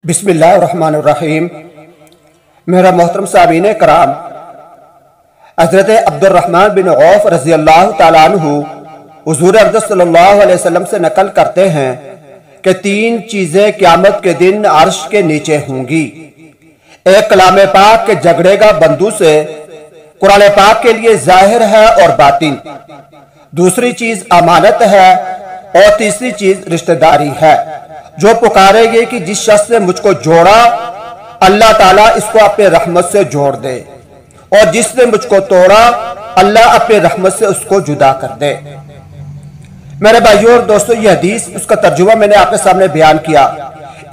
बिस्मिल्लाहिर्रहमानिर्रहीम। मेरा मोहतरम सामीन कराम, हज़रत अब्दुर्रहमान बिन औफ रज़ी अल्लाह ताला अन्हु हुज़ूर अक़दस सल्लल्लाहु अलैहि वसल्लम से नकल करते हैं कि तीन चीज़ें क़यामत के दिन अर्श के नीचे होंगी। एक कलाम पाक के झगड़ेगा बंदू से, कुरान पाक के लिए ज़ाहिर है और बातिन। दूसरी चीज़ अमानत है और तीसरी चीज़ रिश्तेदारी है। जो पुकारेगी कि जिस शख्स ने मुझको जोड़ा अल्लाह ताला इसको अपने रहमत से जोड़ दे, और जिसने मुझको तोड़ा अल्लाह अपने रहमत से उसको जुदा कर दे। मेरे भाइयों और दोस्तों, ये हदीस, उसका तर्जुमा मैंने आपके सामने बयान किया।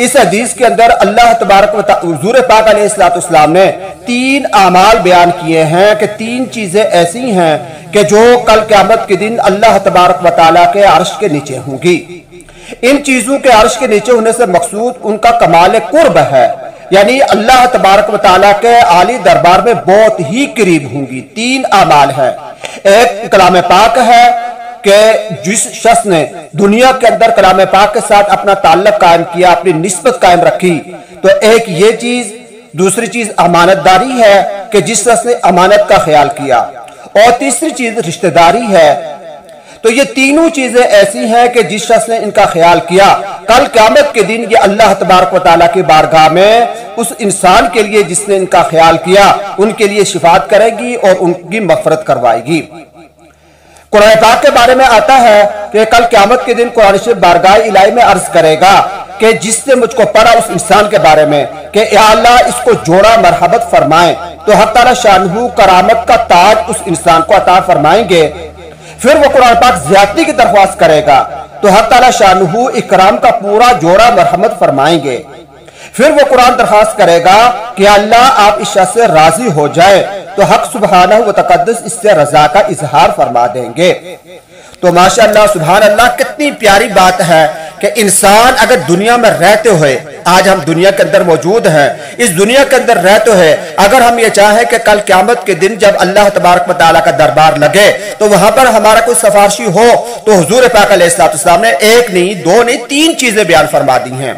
इस हदीस के अंदर अल्लाह तबारक व तआला हुज़ूर पाक अलैहिस्सलाम ने तीन आमाल बयान किए हैं कि तीन चीजें ऐसी हैं कि जो कल क़यामत के दिन अल्लाह तबारक व तआला के अर्श के नीचे होंगी। इन चीजों के अर्श के नीचे होने से मकसूद उनका कमाल कुर्ब है, यानी अल्लाह तबारक व तआला के आली दरबार में बहुत ही करीब होंगी। तीन आमाल है। एक कलाम पाक है कि जिस शख्स ने दुनिया के अंदर कलाम पाक के साथ अपना ताल्लुक कायम किया, अपनी निस्बत कायम रखी, तो एक ये चीज। दूसरी चीज अमानतदारी है कि जिस शख्स ने अमानत का ख्याल किया, और तीसरी चीज रिश्तेदारी है। तो ये तीनों चीजें ऐसी हैं कि जिस शख्स ने इनका ख्याल किया, कल क़यामत के दिन ये अल्लाह तबारक व तआला की बारगाह में उस इंसान के लिए जिसने इनका ख्याल किया, उनके लिए शिफात करेगी और उनकी मग़फ़िरत करवाएगी। कुरान पाक के बारे में आता है कि कल क़यामत के दिन कुरान शरीफ बारगाह इलाही में अर्ज करेगा कि जिसने मुझको पढ़ा उस इंसान के बारे में कि या अल्लाह इसको जोड़ा मरहबत फरमाए, तो हक़ ताला शानहू करामत का ताज उस इंसान को अता फरमाएंगे। फिर वो कुरान पाक ज़्यादती की दरख्वास्त करेगा, तो हक़ ताला शानहू इकराम का पूरा जोड़ा मरहमत फरमाएंगे। फिर वो कुरान दरख्वास्त करेगा कि अल्लाह आप इस शख्स से राजी हो जाए, तो हक़ सुब्हानहू व तक़द्दुस इससे रज़ा का इजहार फरमा देंगे। तो माशाअल्लाह सुभान अल्लाह, कितनी प्यारी बात है कि इंसान अगर दुनिया में रहते हुए, आज हम दुनिया के अंदर मौजूद हैं, इस दुनिया के अंदर रहते हुए अगर हम ये चाहें कि कल क़यामत के दिन जब अल्लाह तबारक व तआला का दरबार लगे तो वहां पर हमारा कोई सिफारिशी हो, तो हुज़ूर पाक अलैहिस्सलाम ने एक नहीं, दो नहीं, तीन चीजें बयान फरमा दी हैं।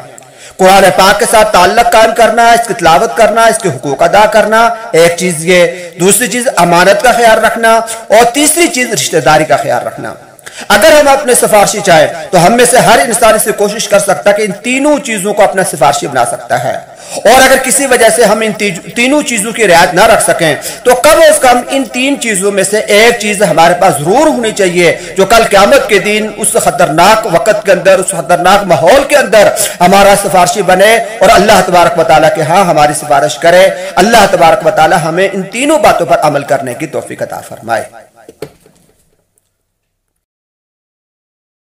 कुरान पाक के साथ ताल्लुक कायम करना, इसकी तिलावत करना, इसके हुकूक अदा करना, एक चीज ये। दूसरी चीज अमानत का ख्याल रखना, और तीसरी चीज रिश्तेदारी का ख्याल रखना। अगर हम अपने सिफारिशी चाहें तो हम में से हर इंसान इसे कोशिश कर सकता है कि इन तीनों चीजों को अपना सिफारिशी बना सकता है। और अगर किसी वजह से हम इन तीनों चीजों की रियायत ना रख सकें, तो कम से कम इन तीन चीजों में से एक चीज हमारे पास जरूर होनी चाहिए, जो कल क़यामत के दिन उस खतरनाक वक्त के अंदर, उस खतरनाक माहौल के अंदर हमारा सिफारिशी बने और अल्लाह तबारक व तआला के हाँ हमारी सिफारिश करे। अल्लाह तबारक व तआला हमें इन तीनों बातों पर अमल करने की तौफीक अता फरमाए।